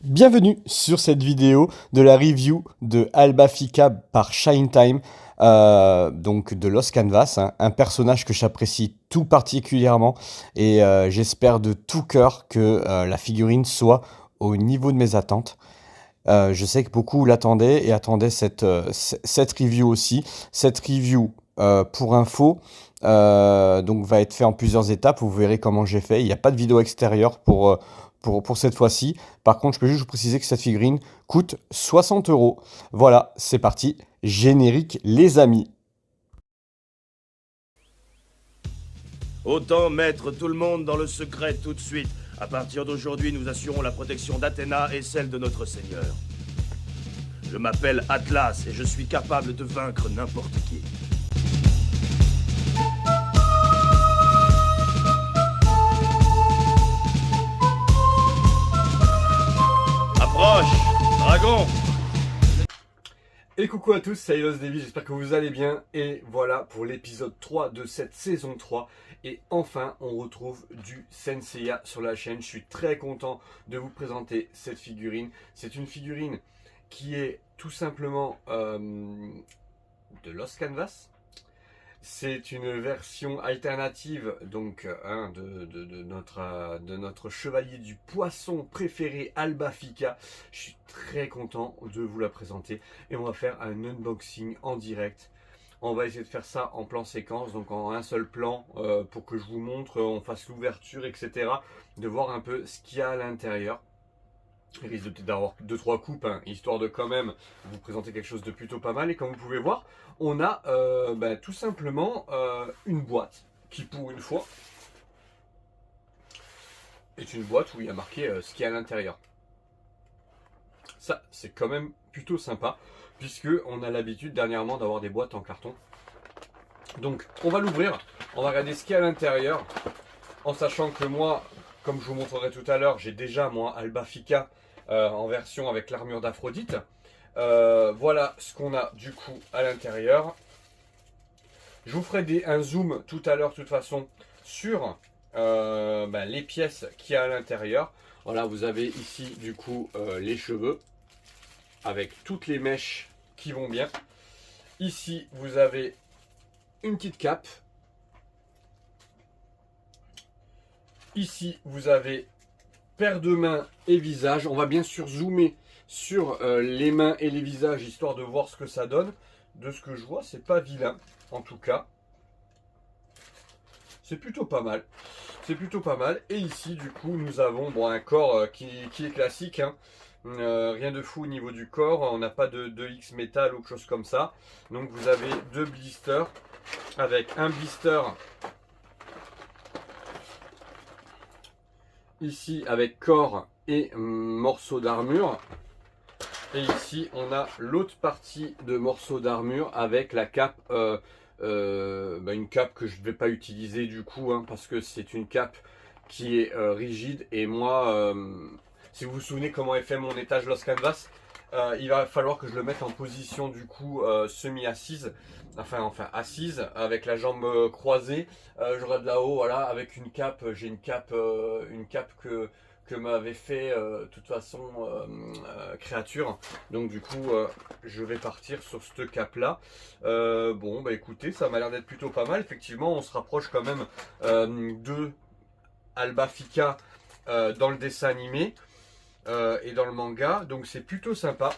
Bienvenue sur cette vidéo de la review de Alba Fica par Shine Time, donc de Lost Canvas, hein, un personnage que j'apprécie tout particulièrement et j'espère de tout cœur que la figurine soit au niveau de mes attentes. Je sais que beaucoup l'attendaient et attendaient cette review aussi. Cette review, pour info, donc va être fait en plusieurs étapes. Vous verrez comment j'ai fait. Il n'y a pas de vidéo extérieure pour cette fois-ci. Par contre, je peux juste vous préciser que cette figurine coûte 60 euros. Voilà, c'est parti. Générique, les amis. Autant mettre tout le monde dans le secret tout de suite. À partir d'aujourd'hui, nous assurons la protection d'Athéna et celle de notre Seigneur. Je m'appelle Atlas et je suis capable de vaincre n'importe qui. Approche, dragon! Et coucou à tous, c'est Los Davy, j'espère que vous allez bien. Et voilà pour l'épisode 3 de cette saison 3. Et enfin, on retrouve du Senseiya sur la chaîne. Je suis très content de vous présenter cette figurine. C'est une figurine qui est tout simplement de Lost Canvas. C'est une version alternative donc de notre chevalier du poisson préféré Alba Fica. Je suis très content de vous la présenter et on va faire un unboxing en direct. On va essayer de faire ça en plan séquence, donc en un seul plan pour que je vous montre, on fasse l'ouverture, etc. De voir un peu ce qu'il y a à l'intérieur. Il risque d'avoir 2-3 coupes, hein, histoire de quand même vous présenter quelque chose de plutôt pas mal. Et comme vous pouvez voir, on a tout simplement une boîte qui, pour une fois, est une boîte où il y a marqué ce qu'il y a à l'intérieur. Ça, c'est quand même plutôt sympa, puisque on a l'habitude dernièrement d'avoir des boîtes en carton. Donc, on va l'ouvrir, on va regarder ce qu'il y a à l'intérieur, en sachant que moi, comme je vous montrerai tout à l'heure, j'ai déjà moi Alba Fica en version avec l'armure d'Aphrodite. Voilà ce qu'on a du coup à l'intérieur. Je vous ferai un zoom tout à l'heure de toute façon sur les pièces qu'il y a à l'intérieur. Voilà, vous avez ici du coup les cheveux avec toutes les mèches qui vont bien. Ici vous avez une petite cape. Ici vous avez paire de mains et visage. On va bien sûr zoomer sur les mains et les visages histoire de voir ce que ça donne. De ce que je vois, c'est pas vilain en tout cas. C'est plutôt pas mal. C'est plutôt pas mal. Et ici, du coup, nous avons un corps qui est classique. Hein. Rien de fou au niveau du corps. On n'a pas de X métal ou quelque chose comme ça. Donc vous avez deux blisters avec un blister ici avec corps et morceaux d'armure. Et ici, on a l'autre partie de morceaux d'armure avec la cape, une cape que je ne vais pas utiliser du coup, hein, parce que c'est une cape qui est rigide. Et moi, si vous vous souvenez comment est fait mon étage Lost Canvas, il va falloir que je le mette en position du coup semi-assise, enfin assise, avec la jambe croisée. Je regarde là-haut, voilà, avec une cape, j'ai une cape que m'avait fait de toute façon créature. Donc du coup je vais partir sur cette cape là. Écoutez, ça m'a l'air d'être plutôt pas mal. Effectivement on se rapproche quand même de Alba Fica dans le dessin animé et dans le manga, donc c'est plutôt sympa.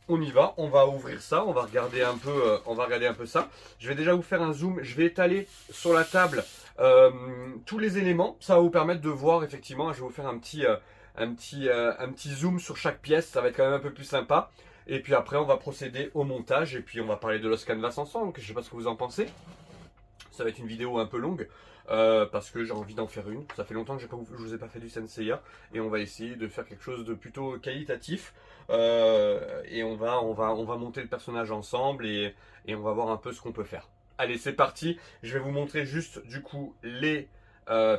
On y va, on va ouvrir ça, on va regarder un peu, ça. Je vais déjà vous faire un zoom, je vais étaler sur la table tous les éléments. Ça va vous permettre de voir effectivement. Je vais vous faire un petit zoom sur chaque pièce, ça va être quand même un peu plus sympa. Et puis après on va procéder au montage et puis on va parler de Lost Canvas ensemble. Je sais pas ce que vous en pensez. Ça va être une vidéo un peu longue parce que j'ai envie d'en faire une. Ça fait longtemps que je vous ai pas fait du Senseiya et on va essayer de faire quelque chose de plutôt qualitatif. Et on va monter le personnage ensemble et on va voir un peu ce qu'on peut faire. Allez, c'est parti. Je vais vous montrer juste du coup les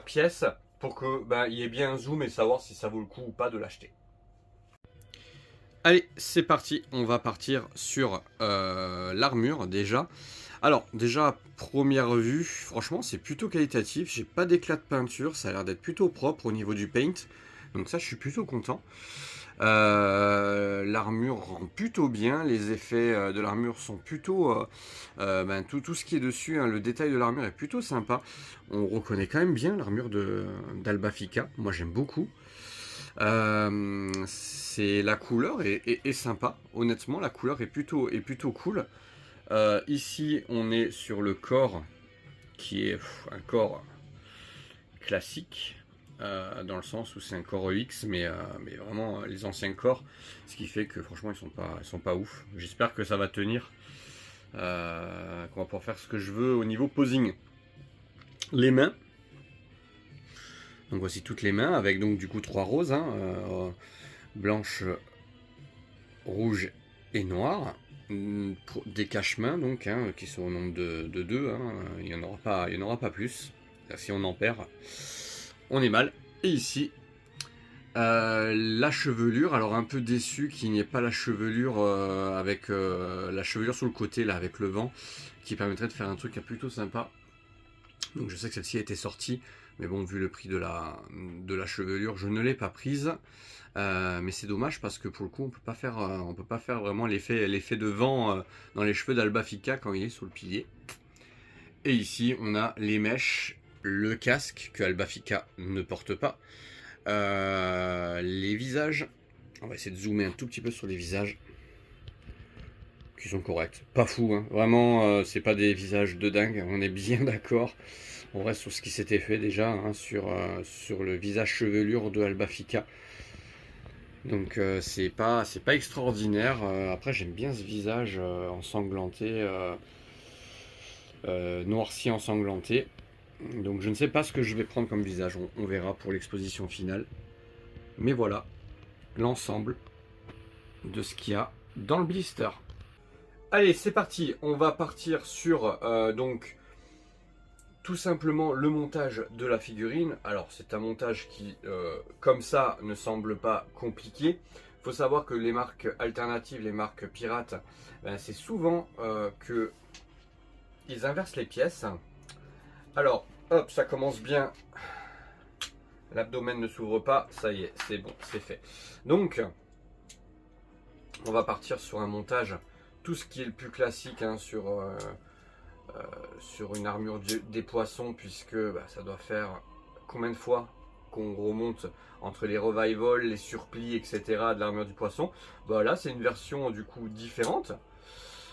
pièces pour que il y ait bien un zoom et savoir si ça vaut le coup ou pas de l'acheter. Allez, c'est parti. On va partir sur l'armure déjà. Alors déjà, première vue, franchement c'est plutôt qualitatif, j'ai pas d'éclat de peinture, ça a l'air d'être plutôt propre au niveau du paint, donc ça je suis plutôt content. L'armure rend plutôt bien, les effets de l'armure sont plutôt... tout ce qui est dessus, hein, le détail de l'armure est plutôt sympa. On reconnaît quand même bien l'armure d'Albafica, moi j'aime beaucoup. La couleur est sympa, honnêtement la couleur est plutôt cool. Ici on est sur le corps qui est un corps classique. Dans le sens où c'est un corps EX, mais vraiment les anciens corps, ce qui fait que franchement ils sont pas ouf. J'espère que ça va tenir, qu'on va pouvoir faire ce que je veux au niveau posing. Les mains, donc voici toutes les mains avec donc du coup 3 roses, hein, blanche, rouge et noire, des cache-mains donc, hein, qui sont au nombre de 2, hein, il n'y en aura pas plus. Si on en perd, on est mal. Et ici, la chevelure. Alors un peu déçu qu'il n'y ait pas la chevelure avec la chevelure sur le côté là avec le vent, qui permettrait de faire un truc plutôt sympa. Donc je sais que celle-ci a été sortie, mais bon, vu le prix de la chevelure, je ne l'ai pas prise. Mais c'est dommage parce que pour le coup, on peut pas faire vraiment l'effet de vent dans les cheveux d'Albafica quand il est sur le pilier. Et ici, on a les mèches, le casque que Albafica ne porte pas, les visages. On va essayer de zoomer un tout petit peu sur les visages qui sont corrects, pas fou, hein. Vraiment, c'est pas des visages de dingue, on est bien d'accord. On reste sur ce qui s'était fait déjà, hein, sur le visage chevelure de Albafica. Donc c'est pas extraordinaire. Après j'aime bien ce visage ensanglanté, noirci ensanglanté. Donc je ne sais pas ce que je vais prendre comme visage, on verra pour l'exposition finale. Mais voilà l'ensemble de ce qu'il y a dans le blister. Allez, c'est parti, on va partir sur donc tout simplement le montage de la figurine. Alors c'est un montage qui comme ça ne semble pas compliqué. Il faut savoir que les marques alternatives, les marques pirates, c'est souvent que ils inversent les pièces. Alors hop, ça commence bien. L'abdomen ne s'ouvre pas, ça y est, c'est bon, c'est fait. Donc on va partir sur un montage, tout ce qui est le plus classique, hein, sur une armure des poissons, puisque ça doit faire combien de fois qu'on remonte entre les revivals, les surplis, etc. de l'armure du poisson. Là c'est une version du coup différente.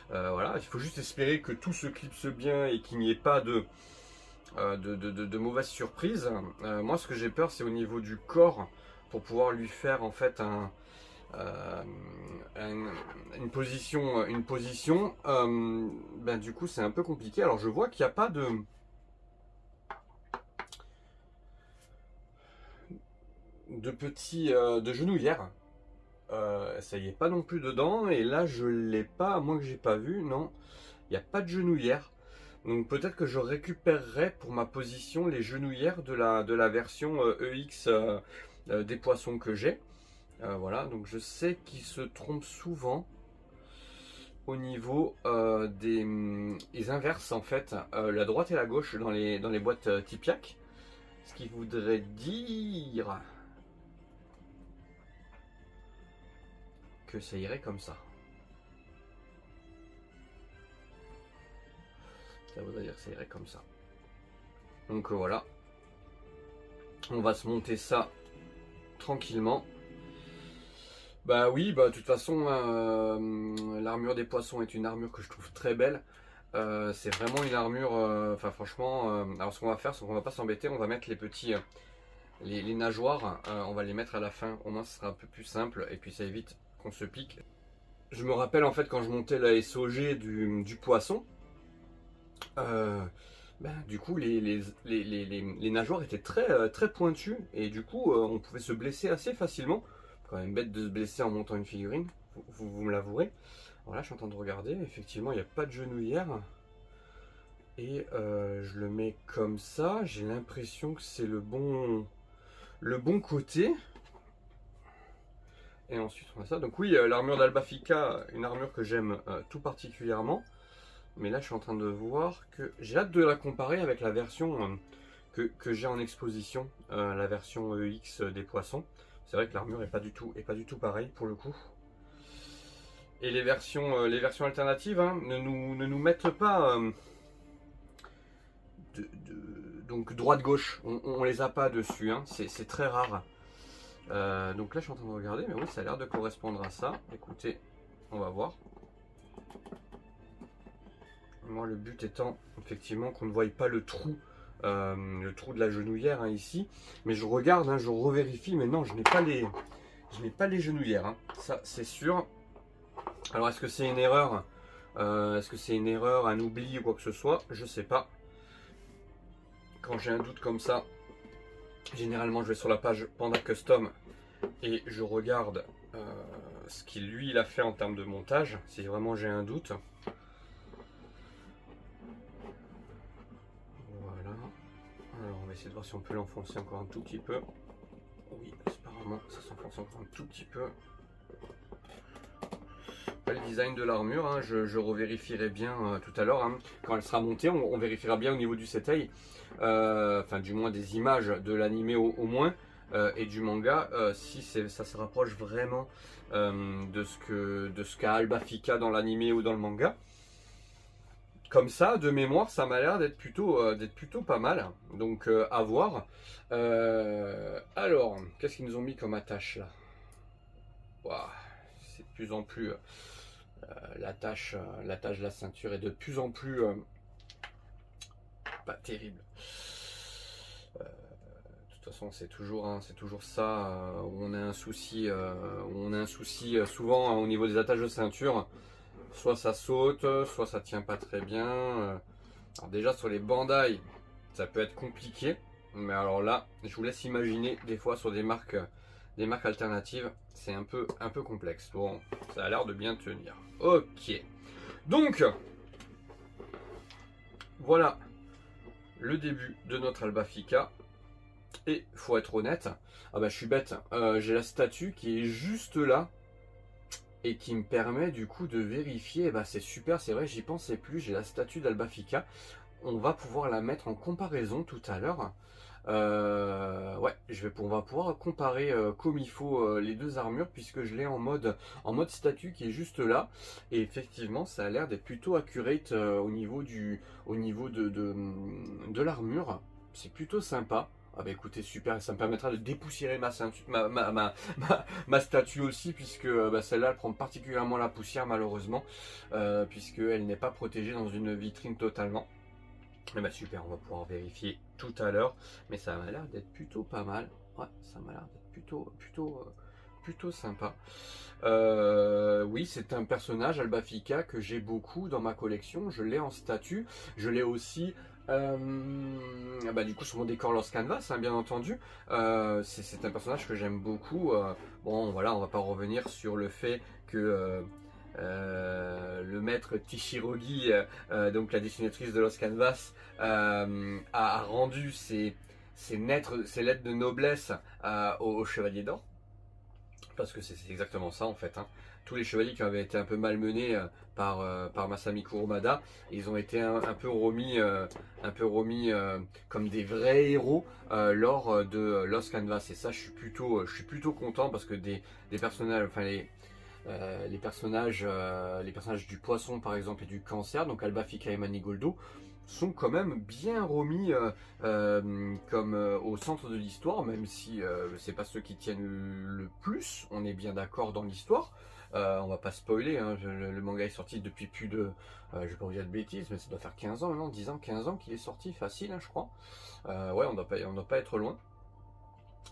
Voilà, il faut juste espérer que tout se clipse bien et qu'il n'y ait pas de mauvaises surprises. Moi ce que j'ai peur, c'est au niveau du corps, pour pouvoir lui faire en fait une position, du coup c'est un peu compliqué. Alors je vois qu'il n'y a pas de petits de genouillères, ça y est pas non plus dedans, et là je l'ai pas, à moins que j'ai pas vu. Non, il n'y a pas de genouillères, donc peut-être que je récupérerai pour ma position les genouillères de la version EX des poissons que j'ai. Voilà, donc je sais qu'ils se trompent souvent au niveau ils inversent en fait la droite et la gauche dans les boîtes Tipiak, ce qui voudrait dire que ça irait comme ça. Ça voudrait dire que ça irait comme ça. Donc voilà, on va se monter ça tranquillement. Oui, de toute façon, l'armure des poissons est une armure que je trouve très belle. C'est vraiment une armure, franchement, alors ce qu'on va faire, c'est qu'on va pas s'embêter, on va mettre les petits, les nageoires, on va les mettre à la fin, au moins ce sera un peu plus simple, et puis ça évite qu'on se pique. Je me rappelle en fait quand je montais la SOG du poisson, du coup les nageoires étaient très pointues, et du coup on pouvait se blesser assez facilement. Quand même bête de se blesser en montant une figurine, vous me l'avouerez. Voilà, je suis en train de regarder, effectivement il n'y a pas de genouillère. Et je le mets comme ça, j'ai l'impression que c'est le bon côté. Et ensuite on a ça. Donc oui, l'armure d'Albafica, une armure que j'aime tout particulièrement. Mais là je suis en train de voir que j'ai hâte de la comparer avec la version que j'ai en exposition, la version EX des poissons. C'est vrai que l'armure est pas du tout pareil pour le coup. Et les versions alternatives hein, ne nous mettent pas donc droite-gauche. On les a pas dessus. Hein. C'est très rare. Donc là, je suis en train de regarder, mais oui, ça a l'air de correspondre à ça. Écoutez, on va voir. Moi, le but étant effectivement qu'on ne voie pas le trou de la genouillère hein, ici. Mais je regarde, hein, je revérifie, mais non, je n'ai pas les genouillères. Hein. Ça, c'est sûr. Alors, est-ce que c'est une erreur Est-ce que c'est une erreur, un oubli ou quoi que ce soit? Je sais pas. Quand j'ai un doute comme ça, généralement, je vais sur la page Panda Custom et je regarde ce qu'il lui il a fait en termes de montage, si vraiment j'ai un doute. Voilà. Alors on va essayer de voir si on peut l'enfoncer encore un tout petit peu. Oui, apparemment ça s'enfonce encore un tout petit peu. Le design de l'armure, hein, je revérifierai bien tout à l'heure. Hein, quand elle sera montée, on vérifiera bien au niveau du setai. Enfin du moins des images de l'animé au moins. Et du manga, si ça se rapproche vraiment de ce qu'a Alba Fika dans l'animé ou dans le manga. Comme ça, de mémoire, ça m'a l'air d'être plutôt pas mal. Donc à voir. Alors, qu'est-ce qu'ils nous ont mis comme attache là? Wow, c'est de plus en plus l'attache de la ceinture est de plus en plus pas terrible. De toute façon, c'est toujours ça où on a un souci, souvent hein, au niveau des attaches de ceinture. Soit ça saute, soit ça tient pas très bien. Alors déjà sur les Bandai, ça peut être compliqué. Mais alors là, je vous laisse imaginer des fois sur des marques alternatives, c'est un peu complexe. Bon, ça a l'air de bien tenir. Ok. Donc, voilà le début de notre Alba Fika. Et faut être honnête, ah bah je suis bête, j'ai la statue qui est juste là et qui me permet du coup de vérifier. Bah c'est super, c'est vrai, j'y pensais plus. J'ai la statue d'Alba Fika. On va pouvoir la mettre en comparaison tout à l'heure. Ouais, on va pouvoir comparer comme il faut les deux armures puisque je l'ai en mode statue qui est juste là. Et effectivement, ça a l'air d'être plutôt accurate au niveau de l'armure. C'est plutôt sympa. Ah bah écoutez, super, ça me permettra de dépoussiérer ma statue aussi, puisque bah, celle-là elle prend particulièrement la poussière malheureusement, puisqu'elle n'est pas protégée dans une vitrine totalement. Et bah super, on va pouvoir vérifier tout à l'heure, mais ça m'a l'air d'être plutôt pas mal. Ouais, ça m'a l'air d'être plutôt sympa. Oui, c'est un personnage Alba Fika que j'ai beaucoup dans ma collection. Je l'ai en statue, je l'ai aussi bah, du coup sur mon décor Lost Canvas hein, bien entendu. C'est un personnage que j'aime beaucoup. Bon voilà, on va pas revenir sur le fait que le maître Tishirogi, donc la dessinatrice de Lost Canvas, a rendu ses lettres de noblesse au Chevalier d'Or. Parce que c'est exactement ça en fait. Hein. Tous les chevaliers qui avaient été un peu malmenés par Masami Kurumada, ils ont été un peu remis comme des vrais héros lors de Lost Canvas. Et ça, je suis plutôt content parce que des personnages, enfin les personnages du poisson par exemple et du cancer, donc Alba Fika et Manigoldo, sont quand même bien remis comme au centre de l'histoire, même si c'est pas ceux qui tiennent le plus, on est bien d'accord dans l'histoire. On va pas spoiler, hein, le manga est sorti depuis plus de, je vais pas vous dire de bêtises, mais ça doit faire 15 ans, non, 10 ans, 15 ans qu'il est sorti, facile hein, je crois. Ouais, on doit pas être loin.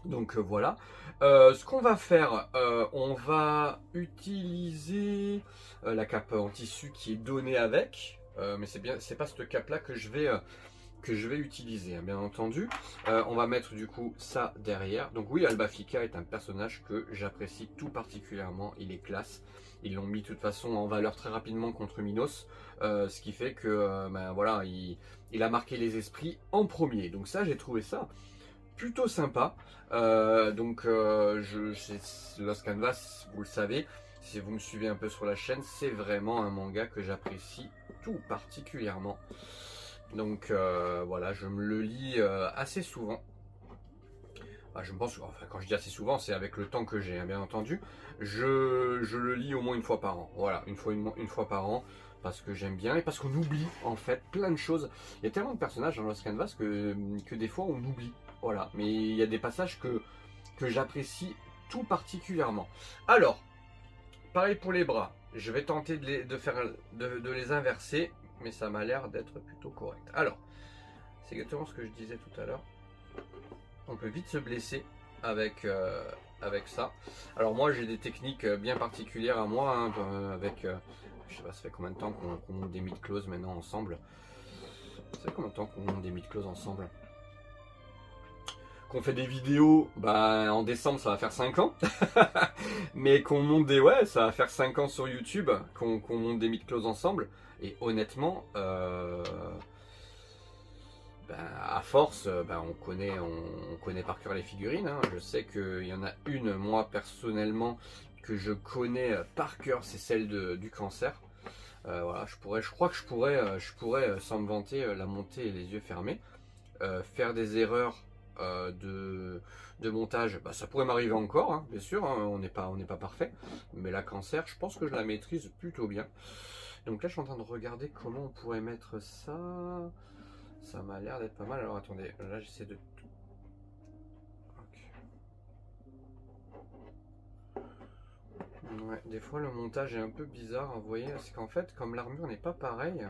Donc voilà, ce qu'on va faire, on va utiliser la cape en tissu qui est donnée avec, mais c'est pas cette cape là que je vais utiliser, hein, bien entendu. On va mettre du coup ça derrière. Donc oui, Alba Fika est un personnage que j'apprécie tout particulièrement, il est classe. Ils l'ont mis de toute façon en valeur très rapidement contre Minos, ce qui fait que ben, voilà, il a marqué les esprits en premier. Donc ça, j'ai trouvé ça plutôt sympa. Lost Canvas, vous le savez, si vous me suivez un peu sur la chaîne, c'est vraiment un manga que j'apprécie tout particulièrement. Donc voilà, je me le lis assez souvent. je pense, enfin, quand je dis assez souvent, c'est avec le temps que j'ai, hein, bien entendu. Je le lis au moins une fois par an. Voilà, une fois par an, parce que j'aime bien et parce qu'on oublie en fait plein de choses. Il y a tellement de personnages dans Lost Canvas que des fois on oublie. Voilà, mais il y a des passages que j'apprécie tout particulièrement. Alors, pareil pour les bras. Je vais tenter de les inverser, mais ça m'a l'air d'être plutôt correct. Alors, c'est exactement ce que je disais tout à l'heure. On peut vite se blesser avec ça. Alors moi j'ai des techniques bien particulières à moi, hein, je sais pas, ça fait combien de temps qu'on monte des mid-close maintenant ensemble. Ça fait combien de temps qu'on monte des mid-close ensemble? Qu'on fait des vidéos, bah en décembre ça va faire 5 ans. Mais qu'on monte ça va faire 5 ans sur YouTube, qu'on monte des mid-close ensemble. Et honnêtement, à force, on connaît par cœur les figurines, hein. Je sais qu'il y en a une, moi personnellement, que je connais par cœur, c'est celle du cancer. Voilà, je crois que je pourrais sans me vanter, la monter les yeux fermés. Faire des erreurs de montage, ça pourrait m'arriver encore, hein, bien sûr, hein, on n'est pas parfait. Mais la cancer, je pense que je la maîtrise plutôt bien. Donc là, je suis en train de regarder comment on pourrait mettre ça. Ça m'a l'air d'être pas mal. Alors attendez, là j'essaie de... Ouais, des fois le montage est un peu bizarre, hein, vous voyez, parce qu'en fait, comme l'armure n'est pas pareille,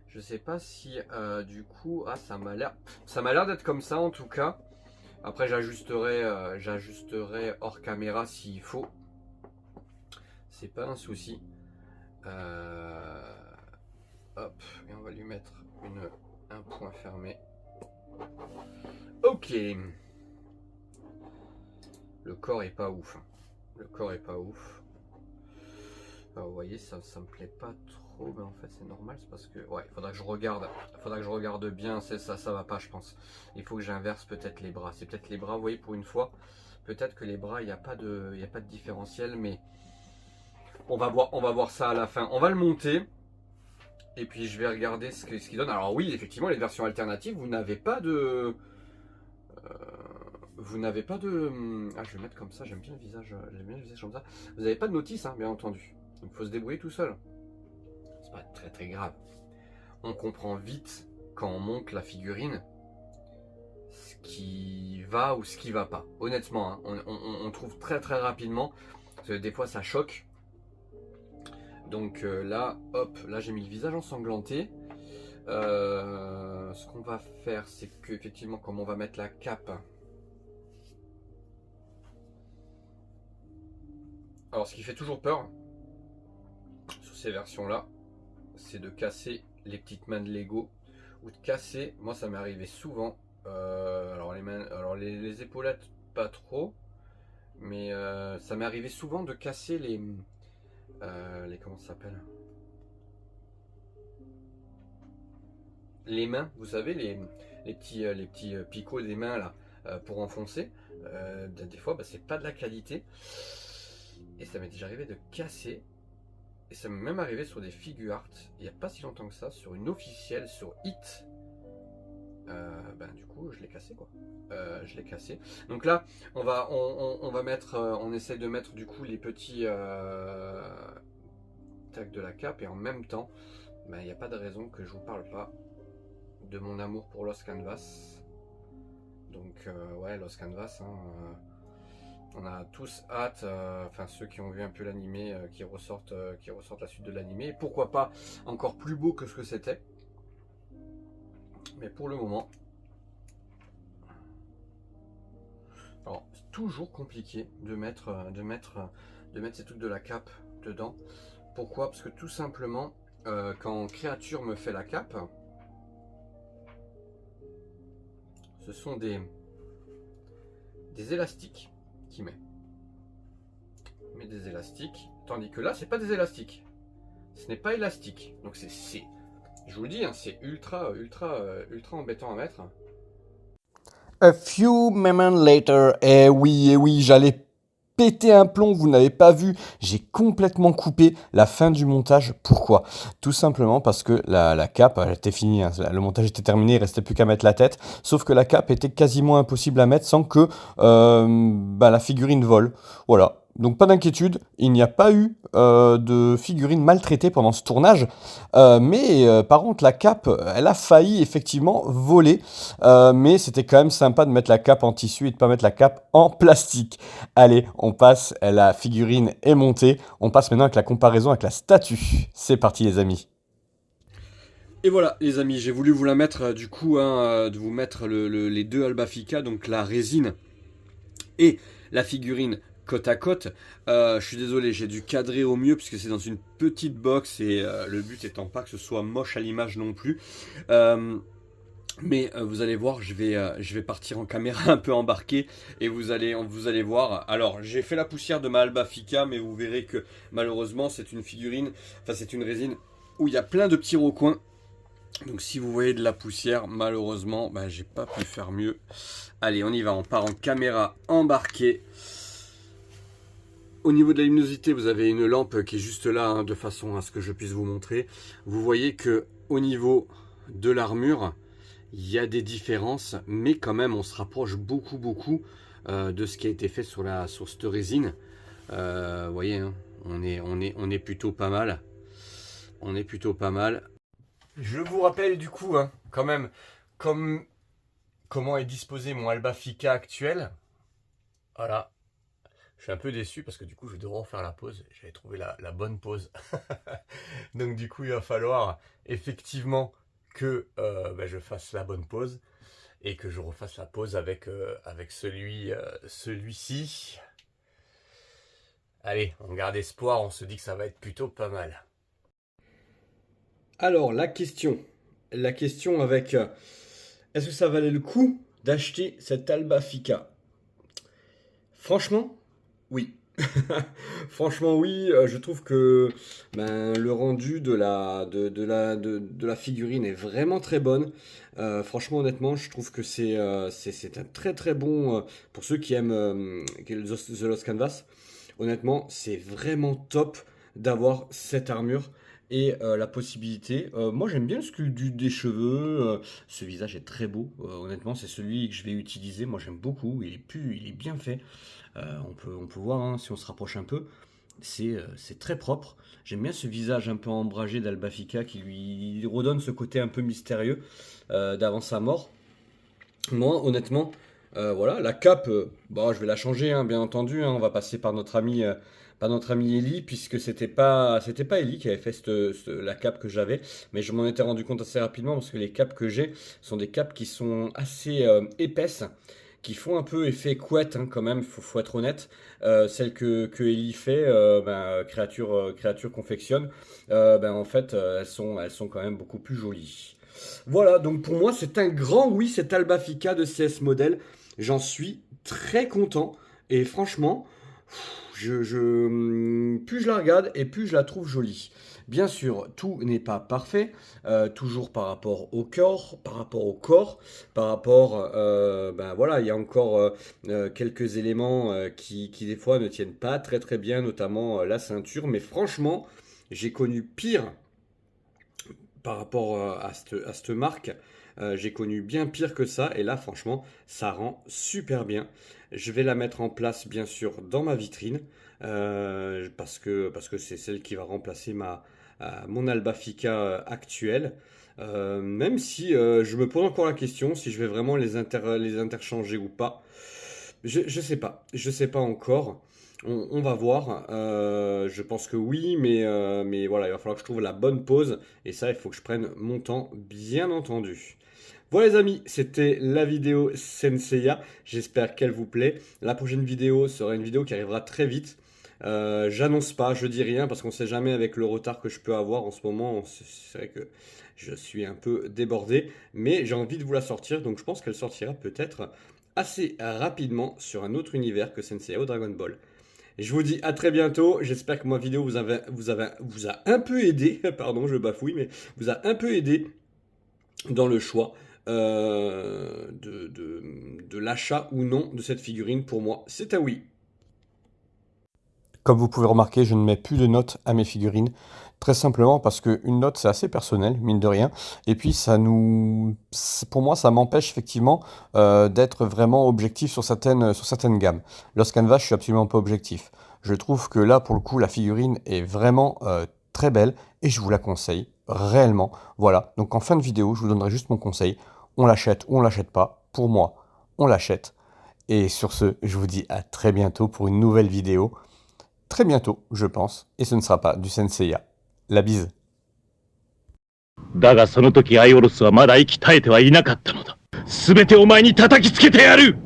je sais pas si du coup... Ah, ça m'a l'air d'être comme ça en tout cas. Après j'ajusterai hors caméra s'il faut. C'est pas un souci. Hop, et on va lui mettre un point fermé. Ok. Le corps est pas ouf. Le corps est pas ouf. Alors, vous voyez, ça me plaît pas trop, mais en fait c'est normal, c'est parce que... Ouais, il faudra que je regarde bien, c'est ça va pas je pense. Il faut que j'inverse peut-être les bras. C'est peut-être les bras, vous voyez, pour une fois. Peut-être que les bras, il n'y a pas de différentiel, mais... On va voir ça à la fin. On va le monter. Et puis je vais regarder ce qu'il donne. Alors oui, effectivement, les versions alternatives, vous n'avez pas de... Ah, je vais mettre comme ça, j'aime bien le visage comme ça. Vous n'avez pas de notice, hein, bien entendu. Il faut se débrouiller tout seul. C'est pas très très grave. On comprend vite, quand on monte la figurine, ce qui va ou ce qui va pas. Honnêtement, hein, on trouve très très rapidement. Parce que des fois ça choque. Donc là, hop, là j'ai mis le visage ensanglanté. Ce qu'on va faire, c'est que effectivement, comme on va mettre la cape. Alors, ce qui fait toujours peur sur ces versions-là, c'est de casser les petites mains de Lego ou de casser. Moi, ça m'est arrivé souvent. Alors les mains, alors les épaulettes, pas trop, mais ça m'est arrivé souvent de casser les comment ça s'appelle, les mains, vous savez, les petits picots des mains là pour enfoncer. Des fois c'est pas de la qualité et ça m'est déjà arrivé de casser, et ça m'est même arrivé sur des figure art il n'y a pas si longtemps que ça, sur une officielle, sur Hit. Du coup je l'ai cassé quoi. Je l'ai cassé. Donc là on va mettre, on essaie de mettre du coup les petits tacs de la cape, et en même temps il n'y a pas de raison que je vous parle pas de mon amour pour Lost Canvas. Donc ouais, Lost Canvas, hein, on a tous hâte, enfin ceux qui ont vu un peu l'animé, qui ressortent la suite de l'animé. Pourquoi pas encore plus beau que ce que c'était. Mais pour le moment, alors c'est toujours compliqué de mettre ces trucs de la cape dedans. Pourquoi? Parce que tout simplement, quand Créature me fait la cape, ce sont des élastiques qu'il met. Il met des élastiques, tandis que là, c'est pas des élastiques. Ce n'est pas élastique. Donc c'est je vous le dis, hein, c'est ultra embêtant à mettre. A few moments later, et oui, j'allais pété un plomb, vous n'avez pas vu, j'ai complètement coupé la fin du montage. Pourquoi? Tout simplement parce que la cape, elle était finie, hein, le montage était terminé, il restait plus qu'à mettre la tête, sauf que la cape était quasiment impossible à mettre sans que la figurine vole. Voilà. Donc pas d'inquiétude, il n'y a pas eu de figurine maltraitée pendant ce tournage, mais par contre la cape, elle a failli effectivement voler, mais c'était quand même sympa de mettre la cape en tissu et de pas mettre la cape en plastique. Allez, on passe, la figurine est montée, on passe maintenant avec la comparaison avec la statue. C'est parti les amis. Et voilà les amis, j'ai voulu vous la mettre du coup, de vous mettre les deux Albafica, donc la résine et la figurine côte à côte. Je suis désolé, j'ai dû cadrer au mieux puisque c'est dans une petite box et le but étant pas que ce soit moche à l'image non plus. Mais vous allez voir, je vais partir en caméra un peu embarquée et vous allez voir. Alors, j'ai fait la poussière de ma Albafica, mais vous verrez que malheureusement, c'est une figurine, enfin c'est une résine où il y a plein de petits recoins. Donc si vous voyez de la poussière, malheureusement, j'ai pas pu faire mieux. Allez, on y va, on part en caméra embarquée. Au niveau de la luminosité, vous avez une lampe qui est juste là, hein, de façon à ce que je puisse vous montrer. Vous voyez que au niveau de l'armure, il y a des différences, mais quand même, on se rapproche beaucoup de ce qui a été fait sur cette résine. Vous voyez, hein, on est plutôt pas mal. On est plutôt pas mal. Je vous rappelle du coup, hein, quand même, comment est disposé mon Albafica actuel. Voilà. Je suis un peu déçu parce que du coup, je devrais en faire la pause. J'avais trouvé la bonne pause. Donc du coup, il va falloir effectivement que je fasse la bonne pause et que je refasse la pause avec celui-ci. Allez, on garde espoir, on se dit que ça va être plutôt pas mal. Alors, la question avec est-ce que ça valait le coup d'acheter cette Albafica? Franchement, oui. Franchement, oui, je trouve que le rendu de la figurine est vraiment très bonne. Franchement, honnêtement, je trouve que c'est un très très bon, pour ceux qui aiment The Lost Canvas. Honnêtement, c'est vraiment top d'avoir cette armure et la possibilité. Moi, j'aime bien le sculpte des cheveux. Ce visage est très beau. Honnêtement, c'est celui que je vais utiliser. Moi, j'aime beaucoup. Il est bien fait. On peut voir, hein, si on se rapproche un peu. C'est très propre. J'aime bien ce visage un peu ombragé d'Albafica qui lui redonne ce côté un peu mystérieux d'avant sa mort. Moi, honnêtement, voilà, la cape, je vais la changer, hein, bien entendu, hein. On va passer par notre ami Ellie, puisque c'était pas Ellie qui avait fait la cape que j'avais, mais je m'en étais rendu compte assez rapidement parce que les capes que j'ai sont des capes qui sont assez épaisses, qui font un peu effet couette, hein, quand même, faut être honnête. Celle que Ellie fait, créature confectionne, en fait, elles sont quand même beaucoup plus jolies. Voilà, donc pour moi, c'est un grand oui, cet Albafica de CS Model. J'en suis très content. Et franchement, plus je la regarde et plus je la trouve jolie. Bien sûr, tout n'est pas parfait, toujours par rapport au corps, voilà, il y a encore quelques éléments qui des fois ne tiennent pas très très bien, notamment la ceinture. Mais franchement, j'ai connu pire par rapport à cette marque. J'ai connu bien pire que ça et là franchement ça rend super bien. Je vais la mettre en place bien sûr dans ma vitrine parce que c'est celle qui va remplacer mon Albafica actuel. Même si je me pose encore la question si je vais vraiment les interchanger ou pas. Je sais pas, je sais pas encore. On va voir. Je pense que oui, mais voilà, il va falloir que je trouve la bonne pause. Et ça, il faut que je prenne mon temps, bien entendu. Voilà les amis, c'était la vidéo Senseiya. J'espère qu'elle vous plaît. La prochaine vidéo sera une vidéo qui arrivera très vite. J'annonce pas, je dis rien parce qu'on sait jamais avec le retard que je peux avoir en ce moment. C'est vrai que je suis un peu débordé, mais j'ai envie de vous la sortir. Donc je pense qu'elle sortira peut-être assez rapidement sur un autre univers que Senseiya ou Dragon Ball. Je vous dis à très bientôt. J'espère que ma vidéo vous a un peu aidé. Pardon, je bafouille, mais vous a un peu aidé dans le choix de l'achat ou non de cette figurine. Pour moi, c'est un oui. Comme vous pouvez remarquer, je ne mets plus de notes à mes figurines, très simplement parce qu'une note, c'est assez personnel, mine de rien. Et puis, pour moi, ça m'empêche effectivement d'être vraiment objectif sur certaines gammes. Lost Canvas, je suis absolument pas objectif. Je trouve que là, pour le coup, la figurine est vraiment très belle et je vous la conseille réellement. Voilà, donc en fin de vidéo, je vous donnerai juste mon conseil. On l'achète ou on l'achète pas. Pour moi, on l'achète. Et sur ce, je vous dis à très bientôt pour une nouvelle vidéo. Très bientôt, je pense, et ce ne sera pas du Senseiya. La bise. だがその時アイオロスはまだ息絶えてはいなかったのだ。全てお前に叩きつけてやる